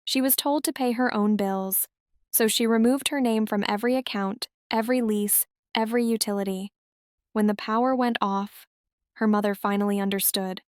She was told to pay her own bills, so she removed her name from every account, every lease, every utility. When the power went off, her mother finally understood.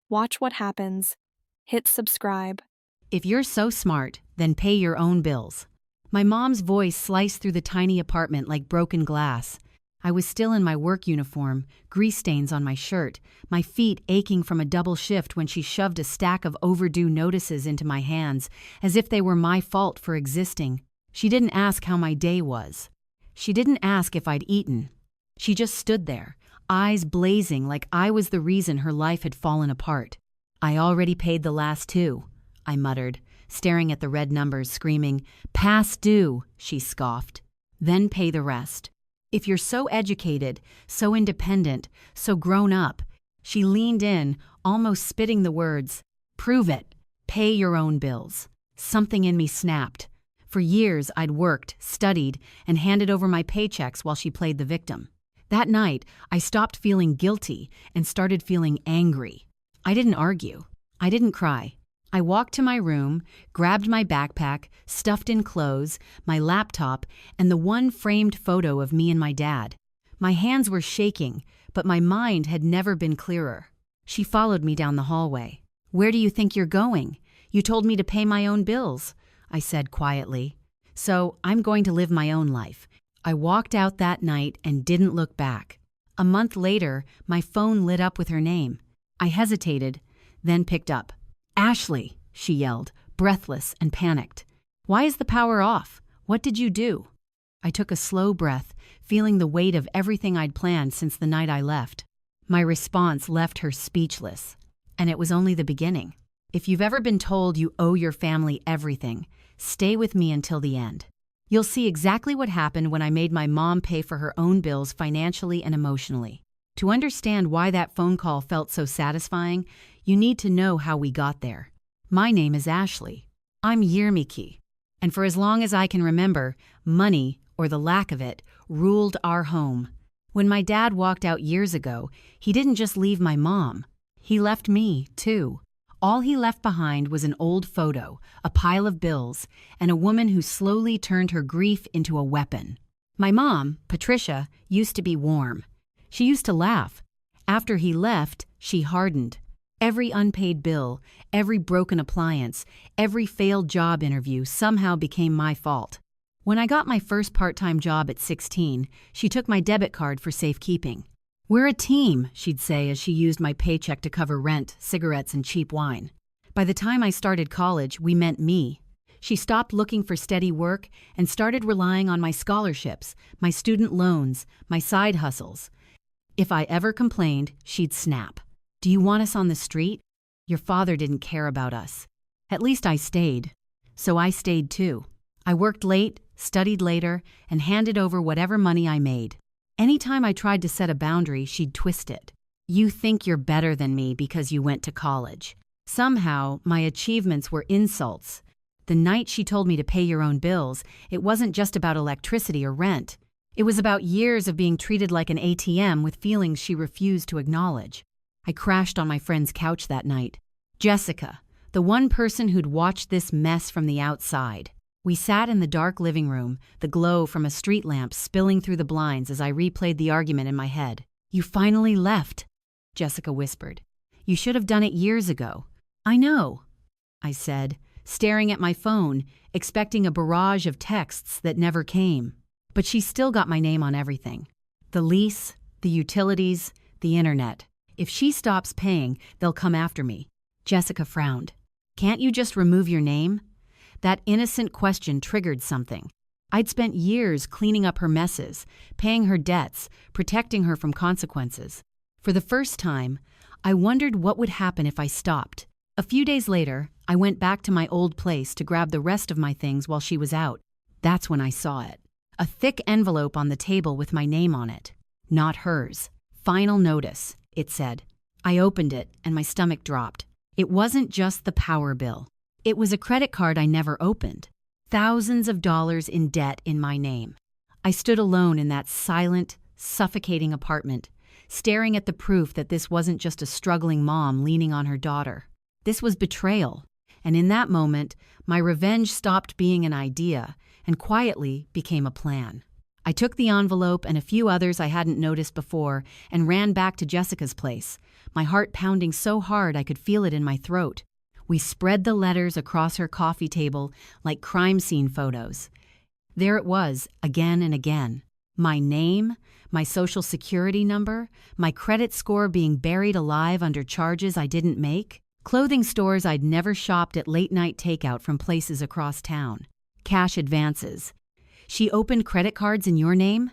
Watch what happens. Hit subscribe. If you're so smart, then pay your own bills. My mom's voice sliced through the tiny apartment like broken glass. I was still in my work uniform, grease stains on my shirt, my feet aching from a double shift when she shoved a stack of overdue notices into my hands, as if they were my fault for existing. She didn't ask how my day was. She didn't ask if I'd eaten. She just stood there, eyes blazing like I was the reason her life had fallen apart. "I already paid the last 2, I muttered, staring at the red numbers, screaming, "Past due," she scoffed. "Then pay the rest. If you're so educated, so independent, so grown up," she leaned in, almost spitting the words, "Prove it. Pay your own bills." Something in me snapped. For years, I'd worked, studied, and handed over my paychecks while she played the victim. That night, I stopped feeling guilty and started feeling angry. I didn't argue. I didn't cry. I walked to my room, grabbed my backpack, stuffed in clothes, my laptop, and the one framed photo of me and my dad. My hands were shaking, but my mind had never been clearer. She followed me down the hallway. "Where do you think you're going? You told me to pay my own bills," I said quietly. "So I'm going to live my own life." I walked out that night and didn't look back. A month later, my phone lit up with her name. I hesitated, then picked up. "Ashley," she yelled, breathless and panicked. "Why is the power off? What did you do?" I took a slow breath, feeling the weight of everything I'd planned since the night I left. My response left her speechless, and it was only the beginning. If you've ever been told you owe your family everything, stay with me until the end. You'll see exactly what happened when I made my mom pay for her own bills financially and emotionally. To understand why that phone call felt so satisfying, you need to know how we got there. My name is Ashley. I'm Yirmiki. And for as long as I can remember, money, or the lack of it, ruled our home. When my dad walked out years ago, he didn't just leave my mom. He left me, too. All he left behind was an old photo, a pile of bills, and a woman who slowly turned her grief into a weapon. My mom, Patricia, used to be warm. She used to laugh. After he left, she hardened. Every unpaid bill, every broken appliance, every failed job interview somehow became my fault. When I got my first part-time job at 16, she took my debit card for safekeeping. "We're a team," she'd say as she used my paycheck to cover rent, cigarettes, and cheap wine. By the time I started college, we meant me. She stopped looking for steady work and started relying on my scholarships, my student loans, my side hustles. If I ever complained, she'd snap. "Do you want us on the street? Your father didn't care about us." At least I stayed. So I stayed too. I worked late, studied later, and handed over whatever money I made. Anytime I tried to set a boundary, she'd twist it. "You think you're better than me because you went to college." Somehow, my achievements were insults. The night she told me to pay your own bills, it wasn't just about electricity or rent. It was about years of being treated like an ATM with feelings she refused to acknowledge. I crashed on my friend's couch that night. Jessica, the one person who'd watched this mess from the outside. We sat in the dark living room, the glow from a street lamp spilling through the blinds as I replayed the argument in my head. "You finally left," Jessica whispered. "You should have done it years ago." "I know," I said, staring at my phone, expecting a barrage of texts that never came. But she still got my name on everything. The lease, the utilities, the internet. If she stops paying, they'll come after me. Jessica frowned. "Can't you just remove your name?" That innocent question triggered something. I'd spent years cleaning up her messes, paying her debts, protecting her from consequences. For the first time, I wondered what would happen if I stopped. A few days later, I went back to my old place to grab the rest of my things while she was out. That's when I saw it. A thick envelope on the table with my name on it. Not hers. "Final notice," it said. I opened it and my stomach dropped. It wasn't just the power bill. It was a credit card I never opened. Thousands of dollars in debt in my name. I stood alone in that silent, suffocating apartment, staring at the proof that this wasn't just a struggling mom leaning on her daughter. This was betrayal. and in that moment, my revenge stopped being an idea and quietly became a plan. I took the envelope and a few others I hadn't noticed before and ran back to Jessica's place, my heart pounding so hard I could feel it in my throat. We spread the letters across her coffee table like crime scene photos. There it was, again and again. My name, my social security number, my credit score being buried alive under charges I didn't make, clothing stores I'd never shopped at late-night takeout from places across town, cash advances. She opened credit cards in your name?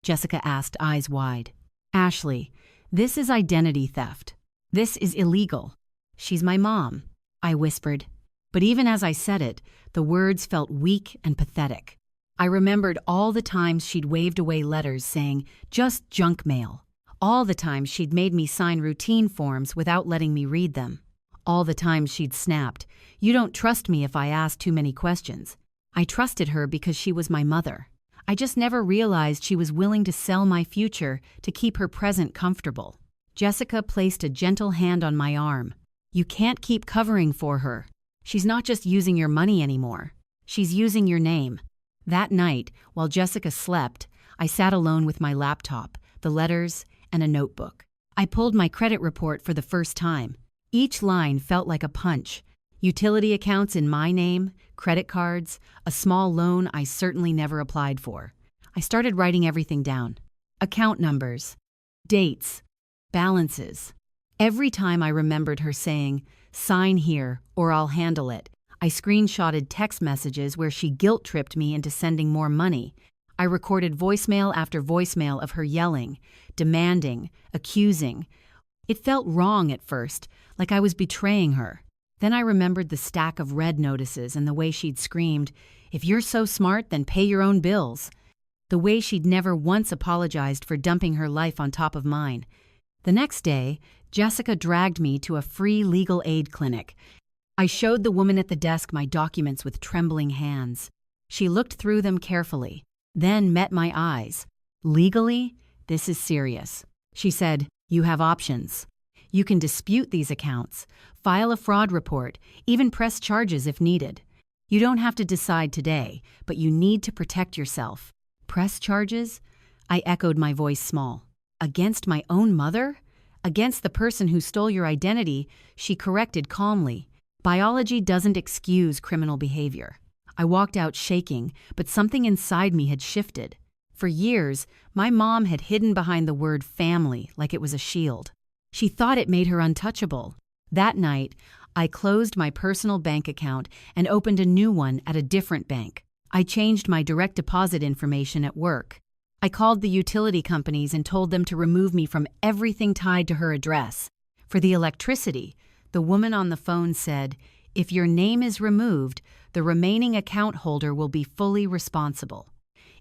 Jessica asked, eyes wide. Ashley, this is identity theft. This is illegal. She's my mom, I whispered. But even as I said it, the words felt weak and pathetic. I remembered all the times she'd waved away letters saying, just junk mail. All the times she'd made me sign routine forms without letting me read them. All the times she'd snapped, you don't trust me if I ask too many questions. I trusted her because she was my mother. I just never realized she was willing to sell my future to keep her present comfortable. Jessica placed a gentle hand on my arm. You can't keep covering for her. She's not just using your money anymore. She's using your name. That night, while Jessica slept, I sat alone with my laptop, the letters, and a notebook. I pulled my credit report for the first time. Each line felt like a punch. Utility accounts in my name, credit cards, a small loan I certainly never applied for. I started writing everything down. Account numbers, dates, balances. Every time I remembered her saying, sign here or I'll handle it, I screenshotted text messages where she guilt-tripped me into sending more money. I recorded voicemail after voicemail of her yelling, demanding, accusing. It felt wrong at first, like I was betraying her. Then I remembered the stack of red notices and the way she'd screamed, if you're so smart, then pay your own bills. The way she'd never once apologized for dumping her life on top of mine. The next day, Jessica dragged me to a free legal aid clinic. I showed the woman at the desk my documents with trembling hands. She looked through them carefully, then met my eyes. Legally, this is serious. She said, you have options. You can dispute these accounts, file a fraud report, even press charges if needed. You don't have to decide today, but you need to protect yourself. Press charges? I echoed, my voice small. Against my own mother? Against the person who stole your identity, she corrected calmly. Biology doesn't excuse criminal behavior. I walked out shaking, but something inside me had shifted. For years, my mom had hidden behind the word family like it was a shield. She thought it made her untouchable. That night, I closed my personal bank account and opened a new one at a different bank. I changed my direct deposit information at work. I called the utility companies and told them to remove me from everything tied to her address. For the electricity, the woman on the phone said, if your name is removed, the remaining account holder will be fully responsible.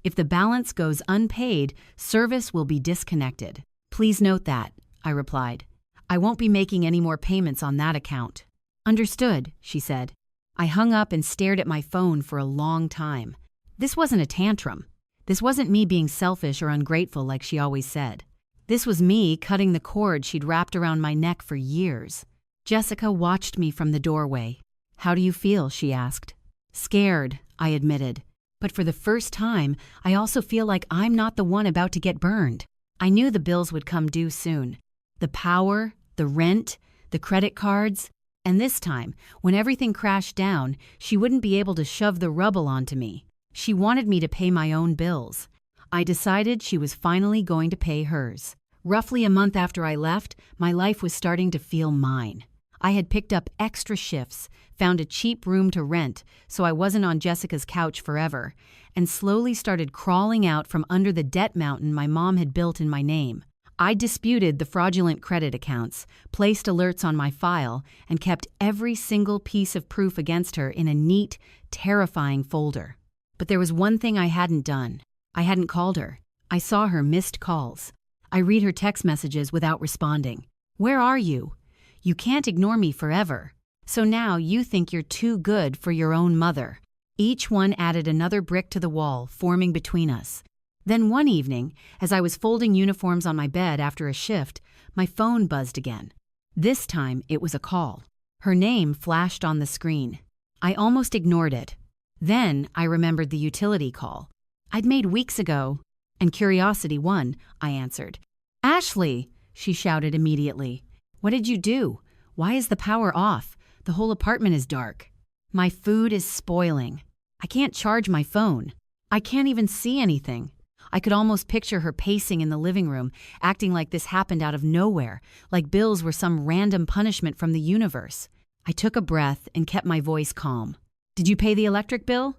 If the balance goes unpaid, service will be disconnected. Please note that, I replied. I won't be making any more payments on that account. Understood, she said. I hung up and stared at my phone for a long time. This wasn't a tantrum. This wasn't me being selfish or ungrateful like she always said. This was me cutting the cord she'd wrapped around my neck for years. Jessica watched me from the doorway. How do you feel? She asked. Scared, I admitted. But for the first time, I also feel like I'm not the one about to get burned. I knew the bills would come due soon. The power, the rent, the credit cards. And this time, when everything crashed down, she wouldn't be able to shove the rubble onto me. She wanted me to pay my own bills. I decided she was finally going to pay hers. Roughly a month after I left, my life was starting to feel mine. I had picked up extra shifts, found a cheap room to rent so I wasn't on Jessica's couch forever, and slowly started crawling out from under the debt mountain my mom had built in my name. I disputed the fraudulent credit accounts, placed alerts on my file, and kept every single piece of proof against her in a neat, terrifying folder. But there was one thing I hadn't done. I hadn't called her. I saw her missed calls. I read her text messages without responding. Where are you? You can't ignore me forever. So now you think you're too good for your own mother. Each one added another brick to the wall, forming between us. Then one evening, as I was folding uniforms on my bed after a shift, my phone buzzed again. This time, it was a call. Her name flashed on the screen. I almost ignored it. Then I remembered the utility call I'd made weeks ago, and curiosity won, I answered. "Ashley!" she shouted immediately. "What did you do? Why is the power off? The whole apartment is dark. My food is spoiling. I can't charge my phone. I can't even see anything." I could almost picture her pacing in the living room, acting like this happened out of nowhere, like bills were some random punishment from the universe. I took a breath and kept my voice calm. "Did you pay the electric bill?"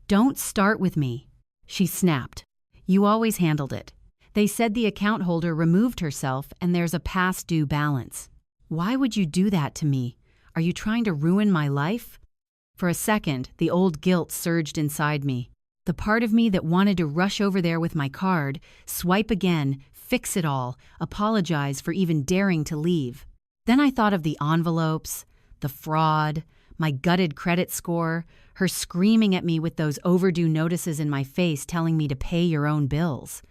"Don't start with me," she snapped. "You always handled it. They said the account holder removed herself and there's a past due balance." "Why would you do that to me? Are you trying to ruin my life?" For a second, the old guilt surged inside me. The part of me that wanted to rush over there with my card, swipe again, fix it all, apologize for even daring to leave. Then I thought of the envelopes, the fraud, my gutted credit score, her screaming at me with those overdue notices in my face telling me to pay your own bills.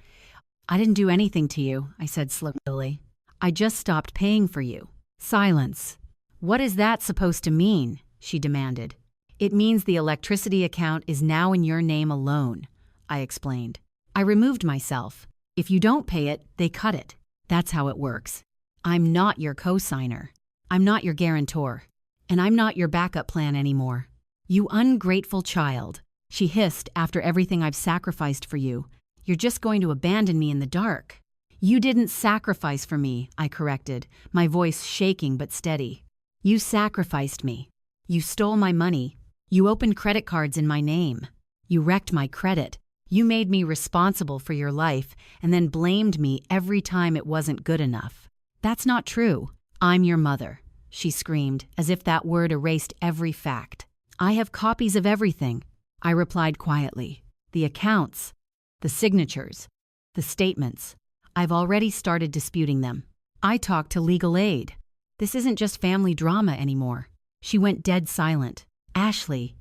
"I didn't do anything to you," I said slowly. "I just stopped paying for you." Silence. "What is that supposed to mean?" she demanded. "It means the electricity account is now in your name alone," I explained. I removed myself. If you don't pay it, they cut it. That's how it works. I'm not your co-signer. I'm not your guarantor. And I'm not your backup plan anymore. "You ungrateful child," she hissed after everything I've sacrificed for you. "You're just going to abandon me in the dark." "You didn't sacrifice for me," I corrected, my voice shaking but steady. "You sacrificed me. You stole my money. You opened credit cards in my name. You wrecked my credit. You made me responsible for your life and then blamed me every time it wasn't good enough." "That's not true. I'm your mother," she screamed, as if that word erased every fact. "I have copies of everything," I replied quietly. "The accounts, the signatures, the statements. I've already started disputing them. I talked to legal aid. This isn't just family drama anymore." She went dead silent. "Ashley,"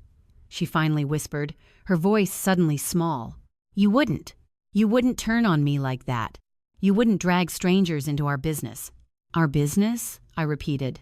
she finally whispered, her voice suddenly small. You wouldn't turn on me like that. You wouldn't drag strangers into our business." "Our business?" I repeated.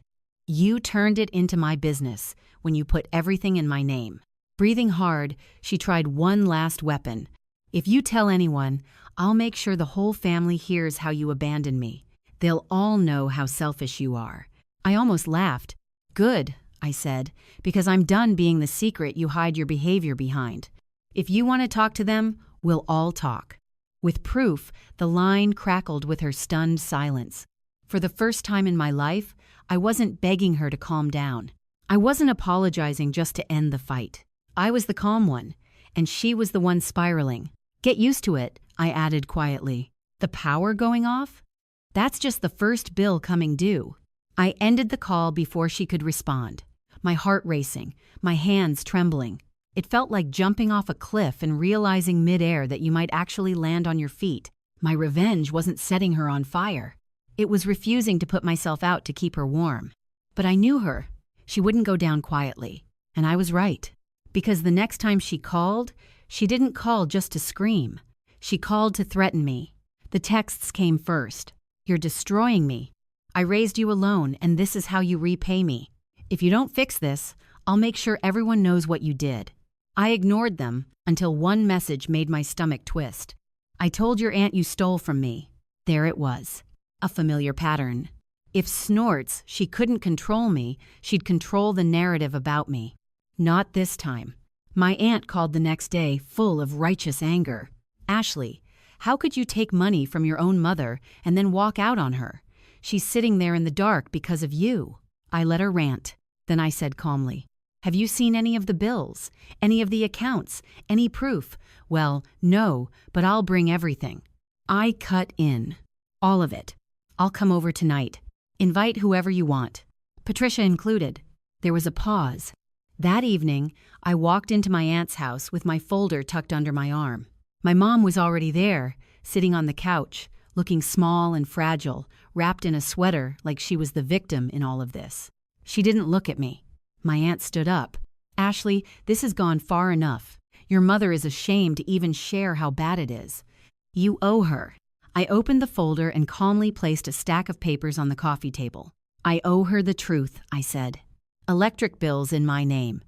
"You turned it into my business when you put everything in my name." Breathing hard, she tried one last weapon. "If you tell anyone, I'll make sure the whole family hears how you abandoned me. They'll all know how selfish you are." I almost laughed. "Good," I said, "because I'm done being the secret you hide your behavior behind. If you want to talk to them, we'll all talk." With proof, the line crackled with her stunned silence. For the first time in my life, I wasn't begging her to calm down. I wasn't apologizing just to end the fight. I was the calm one, and she was the one spiraling. "Get used to it," I added quietly. "The power going off? That's just the first bill coming due." I ended the call before she could respond, my heart racing, my hands trembling. It felt like jumping off a cliff and realizing midair that you might actually land on your feet. My revenge wasn't setting her on fire. It was refusing to put myself out to keep her warm. But I knew her. She wouldn't go down quietly. And I was right. Because the next time she called, she didn't call just to scream. She called to threaten me. The texts came first. "You're destroying me. I raised you alone, and this is how you repay me. If you don't fix this, I'll make sure everyone knows what you did." I ignored them until one message made my stomach twist. "I told your aunt you stole from me." There it was. A familiar pattern. If snorts, she couldn't control me, she'd control the narrative about me. Not this time. My aunt called the next day, full of righteous anger. "Ashley, how could you take money from your own mother and then walk out on her? She's sitting there in the dark because of you." I let her rant. Then I said calmly, "Have you seen any of the bills? Any of the accounts? Any proof?" "Well, no, but I'll bring everything." I cut in. "All of it. I'll come over tonight. Invite whoever you want. Patricia included." There was a pause. That evening, I walked into my aunt's house with my folder tucked under my arm. My mom was already there, sitting on the couch, looking small and fragile, wrapped in a sweater like she was the victim in all of this. She didn't look at me. My aunt stood up. "Ashley, this has gone far enough. Your mother is ashamed to even share how bad it is. You owe her." I opened the folder and calmly placed a stack of papers on the coffee table. "I owe her the truth," I said. electric bills in my name,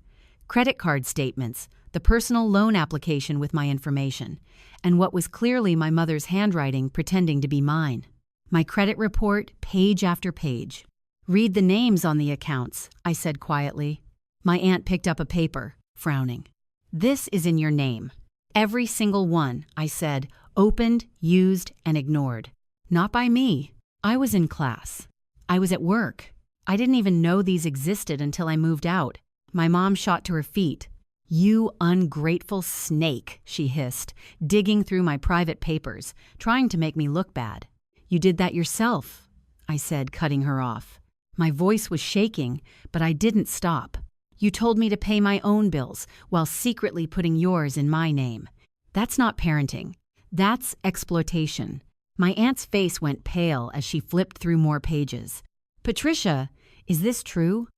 credit card statements, the personal loan application with my information, and what was clearly my mother's handwriting pretending to be mine. My credit report, page after page. "Read the names on the accounts," I said quietly. My aunt picked up a paper, frowning. "This is in your name. Every single one," I said, "opened, used, and ignored. Not by me. I was in class. I was at work. I didn't even know these existed until I moved out." My mom shot to her feet. "You ungrateful snake," she hissed, digging through my private papers, trying to make me look bad. "You did that yourself," I said, cutting her off. My voice was shaking, but I didn't stop. "You told me to pay my own bills while secretly putting yours in my name. That's not parenting. That's exploitation." My aunt's face went pale as she flipped through more pages. "Patricia, is this true?"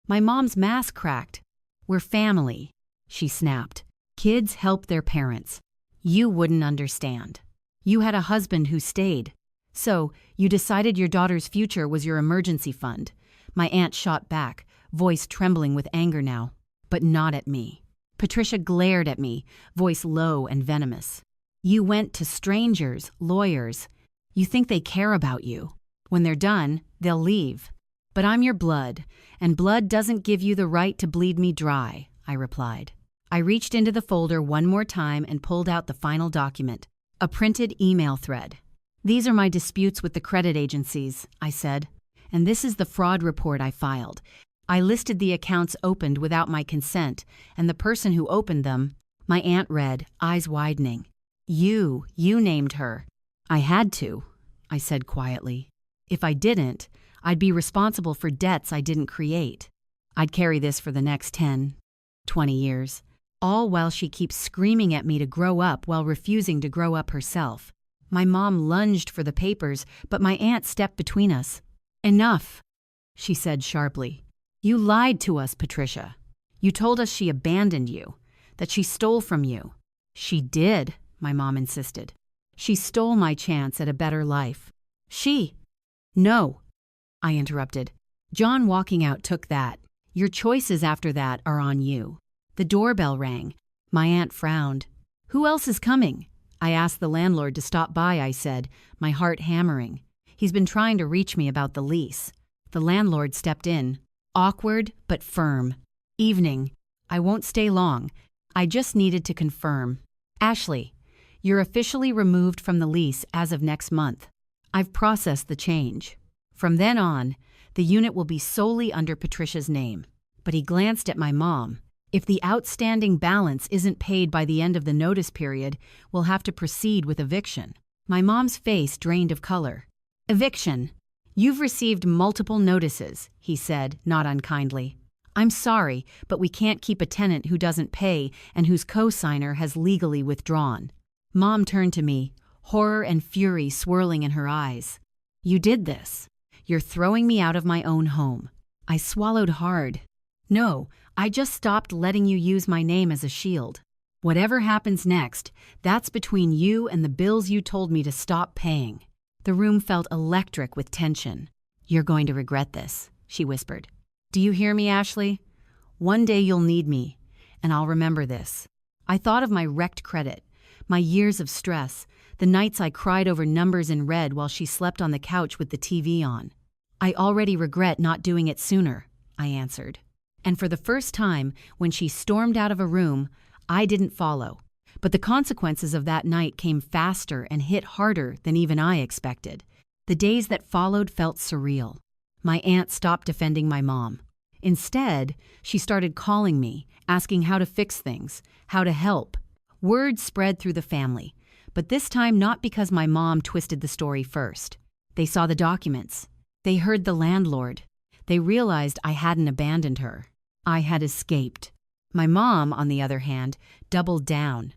My mom's mask cracked. "We're family," she snapped. "Kids help their parents. You wouldn't understand. You had a husband who stayed. So, you decided your daughter's future was your emergency fund." My aunt shot back, voice trembling with anger now, but not at me. Patricia glared at me, voice low and venomous. "You went to strangers, lawyers. You think they care about you. When they're done, they'll leave. But I'm your blood, and blood doesn't give you the right to bleed me dry," I replied. I reached into the folder one more time and pulled out the final document, a printed email thread. "These are my disputes with the credit agencies," I said, "and this is the fraud report I filed. I listed the accounts opened without my consent, and the person who opened them." My aunt read, eyes widening. You named her." "I had to," I said quietly. "If I didn't, I'd be responsible for debts I didn't create. I'd carry this for the next 10, 20 years, all while she keeps screaming at me to grow up while refusing to grow up herself." My mom lunged for the papers, but my aunt stepped between us. "Enough," she said sharply. "You lied to us, Patricia. You told us she abandoned you, that she stole from you." "She did," my mom insisted. "She stole my chance at a better life. She—" "No," I interrupted. "John walking out took that. Your choices after that are on you." The doorbell rang. My aunt frowned. "Who else is coming?" "I asked the landlord to stop by," I said, my heart hammering. "He's been trying to reach me about the lease." The landlord stepped in, awkward but firm. "Evening. I won't stay long. I just needed to confirm. Ashley, you're officially removed from the lease as of next month. I've processed the change. From then on, the unit will be solely under Patricia's name." But he glanced at my mom. "If the outstanding balance isn't paid by the end of the notice period, we'll have to proceed with eviction." My mom's face drained of color. "Eviction. You've received multiple notices," he said, not unkindly. "I'm sorry, but we can't keep a tenant who doesn't pay and whose co-signer has legally withdrawn." Mom turned to me, horror and fury swirling in her eyes. "You did this. You're throwing me out of my own home." I swallowed hard. "No, I just stopped letting you use my name as a shield. Whatever happens next, that's between you and the bills you told me to stop paying." The room felt electric with tension. "You're going to regret this," she whispered. "Do you hear me, Ashley? One day you'll need me, and I'll remember this." I thought of my wrecked credit, my years of stress, the nights I cried over numbers in red while she slept on the couch with the TV on. "I already regret not doing it sooner," I answered. And for the first time, when she stormed out of a room, I didn't follow. But the consequences of that night came faster and hit harder than even I expected. The days that followed felt surreal. My aunt stopped defending my mom. Instead, she started calling me, asking how to fix things, how to help. Word spread through the family, but this time not because my mom twisted the story first. They saw the documents. They heard the landlord. They realized I hadn't abandoned her. I had escaped. My mom, on the other hand, doubled down.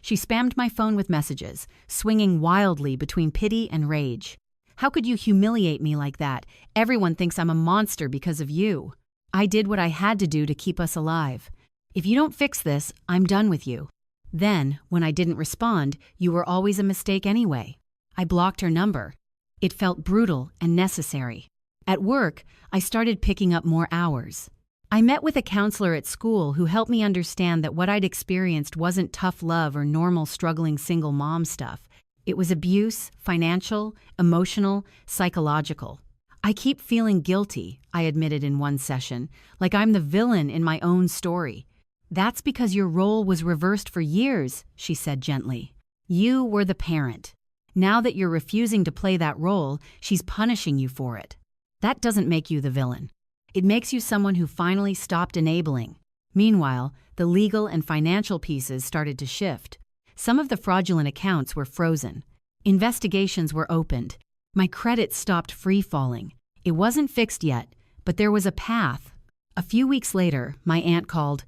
She spammed my phone with messages, swinging wildly between pity and rage. "How could you humiliate me like that? Everyone thinks I'm a monster because of you. I did what I had to do to keep us alive. If you don't fix this, I'm done with you. Then, when I didn't respond, you were always a mistake anyway." I blocked her number. It felt brutal and necessary. At work, I started picking up more hours. I met with a counselor at school who helped me understand that what I'd experienced wasn't tough love or normal struggling single mom stuff. It was abuse, financial, emotional, psychological. I keep feeling guilty, I admitted in one session, like I'm the villain in my own story. That's because your role was reversed for years, she said gently. You were the parent. Now that you're refusing to play that role, she's punishing you for it. That doesn't make you the villain. It makes you someone who finally stopped enabling. Meanwhile, the legal and financial pieces started to shift. Some of the fraudulent accounts were frozen. Investigations were opened. My credit stopped free-falling. It wasn't fixed yet, but there was a path. A few weeks later, my aunt called.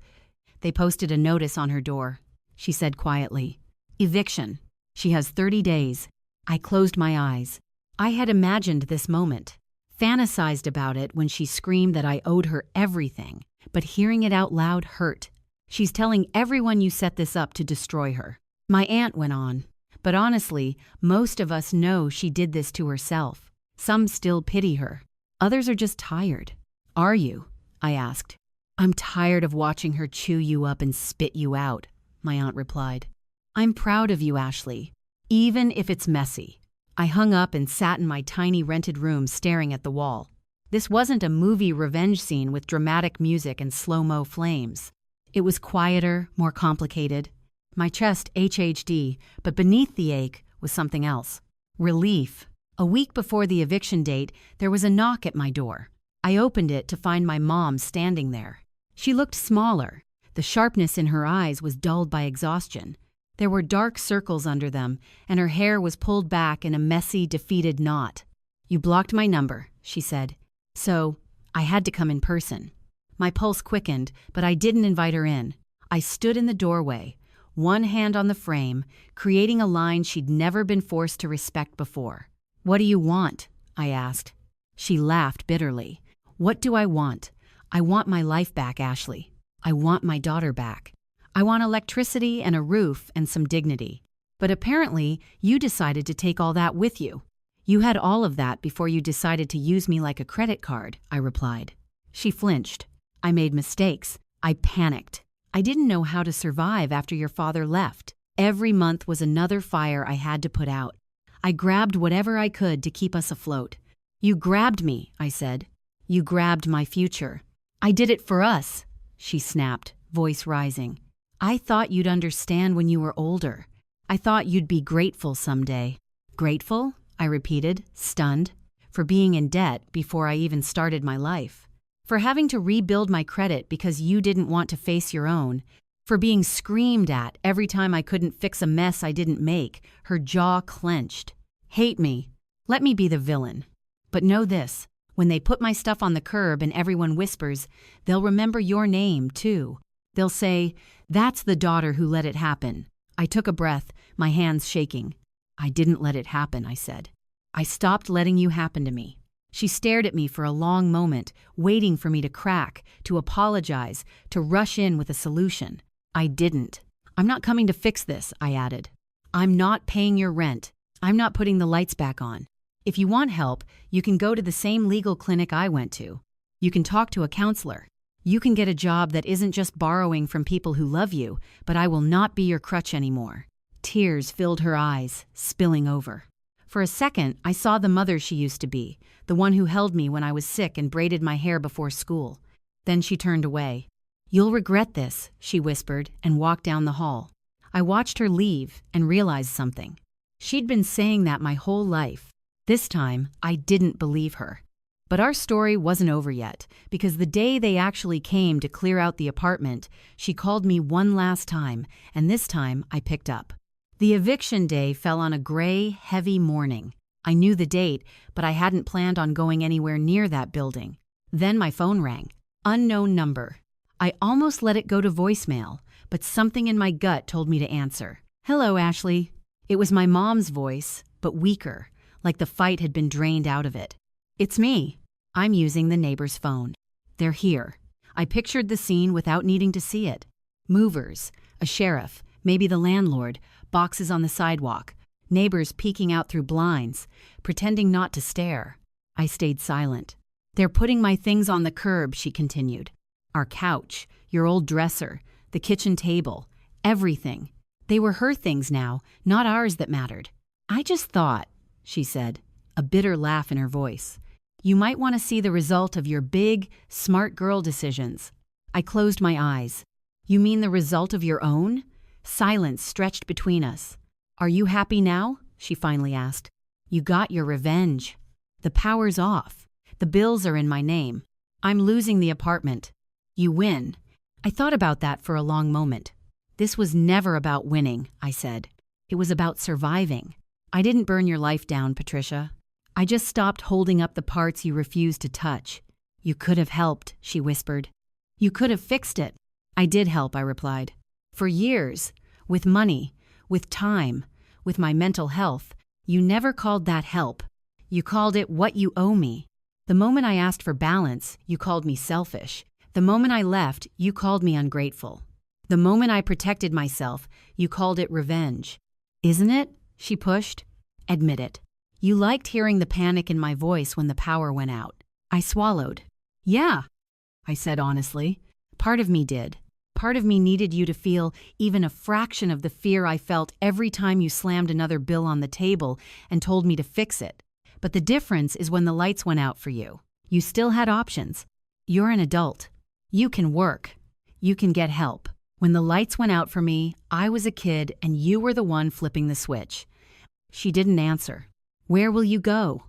They posted a notice on her door. She said quietly, "Eviction. She has 30 days." I closed my eyes. I had imagined this moment, fantasized about it when she screamed that I owed her everything, but hearing it out loud hurt. She's telling everyone you set this up to destroy her. My aunt went on, but honestly, most of us know she did this to herself. Some still pity her. Others are just tired. Are you? I asked. I'm tired of watching her chew you up and spit you out, my aunt replied. I'm proud of you, Ashley, even if it's messy. I hung up and sat in my tiny rented room staring at the wall. This wasn't a movie revenge scene with dramatic music and slow-mo flames. It was quieter, more complicated. My chest HHD, but beneath the ache was something else. Relief. A week before the eviction date, there was a knock at my door. I opened it to find my mom standing there. She looked smaller. The sharpness in her eyes was dulled by exhaustion. There were dark circles under them, and her hair was pulled back in a messy, defeated knot. You blocked my number, she said. So, I had to come in person. My pulse quickened, but I didn't invite her in. I stood in the doorway, one hand on the frame, creating a line she'd never been forced to respect before. What do you want? I asked. She laughed bitterly. What do I want? I want my life back, Ashley. I want my daughter back. I want electricity and a roof and some dignity. But apparently, you decided to take all that with you. You had all of that before you decided to use me like a credit card, I replied. She flinched. I made mistakes. I panicked. I didn't know how to survive after your father left. Every month was another fire I had to put out. I grabbed whatever I could to keep us afloat. You grabbed me, I said. You grabbed my future. I did it for us, she snapped, voice rising. I thought you'd understand when you were older. I thought you'd be grateful someday. Grateful? I repeated, stunned, for being in debt before I even started my life. For having to rebuild my credit because you didn't want to face your own. For being screamed at every time I couldn't fix a mess I didn't make. Her jaw clenched. Hate me. Let me be the villain. But know this, when they put my stuff on the curb and everyone whispers, they'll remember your name, too. They'll say, that's the daughter who let it happen. I took a breath, my hands shaking. I didn't let it happen, I said. I stopped letting you happen to me. She stared at me for a long moment, waiting for me to crack, to apologize, to rush in with a solution. I didn't. I'm not coming to fix this, I added. I'm not paying your rent. I'm not putting the lights back on. If you want help, you can go to the same legal clinic I went to. You can talk to a counselor. You can get a job that isn't just borrowing from people who love you, but I will not be your crutch anymore. Tears filled her eyes, spilling over. For a second, I saw the mother she used to be, the one who held me when I was sick and braided my hair before school. Then she turned away. You'll regret this, she whispered, and walked down the hall. I watched her leave and realized something. She'd been saying that my whole life. This time, I didn't believe her. But our story wasn't over yet, because the day they actually came to clear out the apartment, she called me one last time, and this time I picked up. The eviction day fell on a gray, heavy morning. I knew the date, but I hadn't planned on going anywhere near that building. Then my phone rang. Unknown number. I almost let it go to voicemail, but something in my gut told me to answer. Hello, Ashley. It was my mom's voice, but weaker, like the fight had been drained out of it. It's me. I'm using the neighbor's phone. They're here. I pictured the scene without needing to see it. Movers, a sheriff, maybe the landlord, boxes on the sidewalk, neighbors peeking out through blinds, pretending not to stare. I stayed silent. They're putting my things on the curb, she continued. Our couch, your old dresser, the kitchen table, everything. They were her things now, not ours that mattered. I just thought, she said, a bitter laugh in her voice, you might want to see the result of your big, smart girl decisions. I closed my eyes. You mean the result of your own? Silence stretched between us. Are you happy now? She finally asked. You got your revenge. The power's off. The bills are in my name. I'm losing the apartment. You win. I thought about that for a long moment. This was never about winning, I said. It was about surviving. I didn't burn your life down, Patricia. I just stopped holding up the parts you refused to touch. You could have helped, she whispered. You could have fixed it. I did help, I replied. For years. With money. With time. With my mental health. You never called that help. You called it what you owe me. The moment I asked for balance, you called me selfish. The moment I left, you called me ungrateful. The moment I protected myself, you called it revenge. Isn't it? She pushed. Admit it. You liked hearing the panic in my voice when the power went out. I swallowed. Yeah, I said honestly. Part of me did. Part of me needed you to feel even a fraction of the fear I felt every time you slammed another bill on the table and told me to fix it. But the difference is when the lights went out for you. You still had options. You're an adult. You can work. You can get help. When the lights went out for me, I was a kid and you were the one flipping the switch. She didn't answer. Where will you go?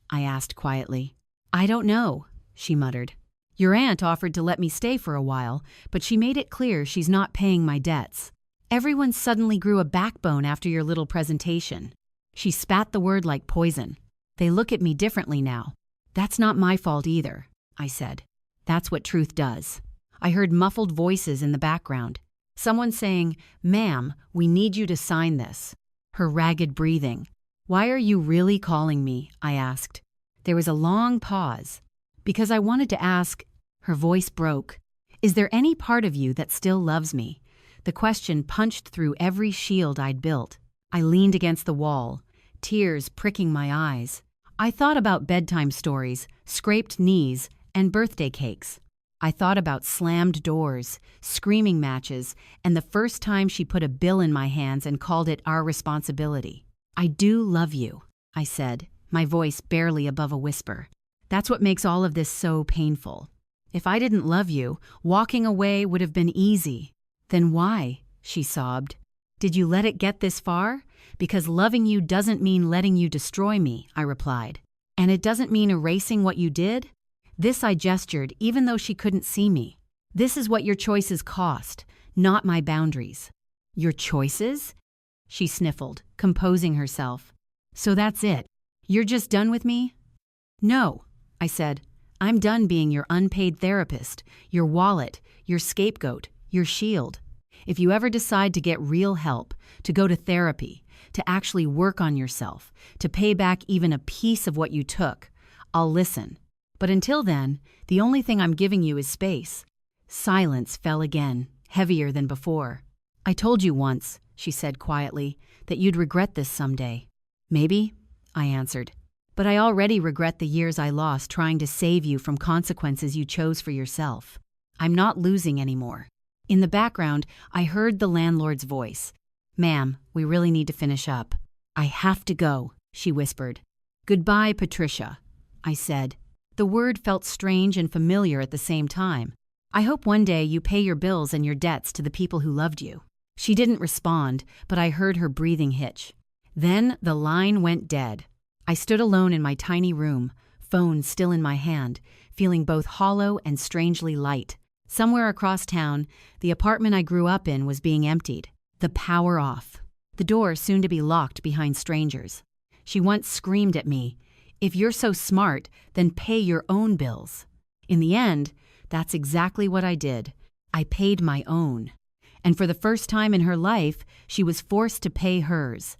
I asked quietly. I don't know, she muttered. Your aunt offered to let me stay for a while, but she made it clear she's not paying my debts. Everyone suddenly grew a backbone after your little presentation. She spat the word like poison. They look at me differently now. That's not my fault either, I said. That's what truth does. I heard muffled voices in the background. Someone saying, Ma'am, we need you to sign this. Her ragged breathing. Why are you really calling me? I asked. There was a long pause. Because I wanted to ask, her voice broke. Is there any part of you that still loves me? The question punched through every shield I'd built. I leaned against the wall, tears pricking my eyes. I thought about bedtime stories, scraped knees, and birthday cakes. I thought about slammed doors, screaming matches, and the first time she put a bill in my hands and called it our responsibility. I do love you, I said, my voice barely above a whisper. That's what makes all of this so painful. If I didn't love you, walking away would have been easy. Then why? She sobbed. Did you let it get this far? Because loving you doesn't mean letting you destroy me, I replied. And it doesn't mean erasing what you did? This I gestured, even though she couldn't see me. This is what your choices cost, not my boundaries. Your choices? She sniffled, composing herself. So that's it. You're just done with me? No, I said. I'm done being your unpaid therapist, your wallet, your scapegoat, your shield. If you ever decide to get real help, to go to therapy, to actually work on yourself, to pay back even a piece of what you took, I'll listen. But until then, the only thing I'm giving you is space. Silence fell again, heavier than before. I told you once, she said quietly, that you'd regret this someday. Maybe, I answered. But I already regret the years I lost trying to save you from consequences you chose for yourself. I'm not losing anymore. In the background, I heard the landlord's voice. Ma'am, we really need to finish up. I have to go, she whispered. Goodbye, Patricia, I said. The word felt strange and familiar at the same time. I hope one day you pay your bills and your debts to the people who loved you. She didn't respond, but I heard her breathing hitch. Then the line went dead. I stood alone in my tiny room, phone still in my hand, feeling both hollow and strangely light. Somewhere across town, the apartment I grew up in was being emptied, the power off, the door soon to be locked behind strangers. She once screamed at me, "If you're so smart, then pay your own bills." In the end, that's exactly what I did. I paid my own. And for the first time in her life, she was forced to pay hers.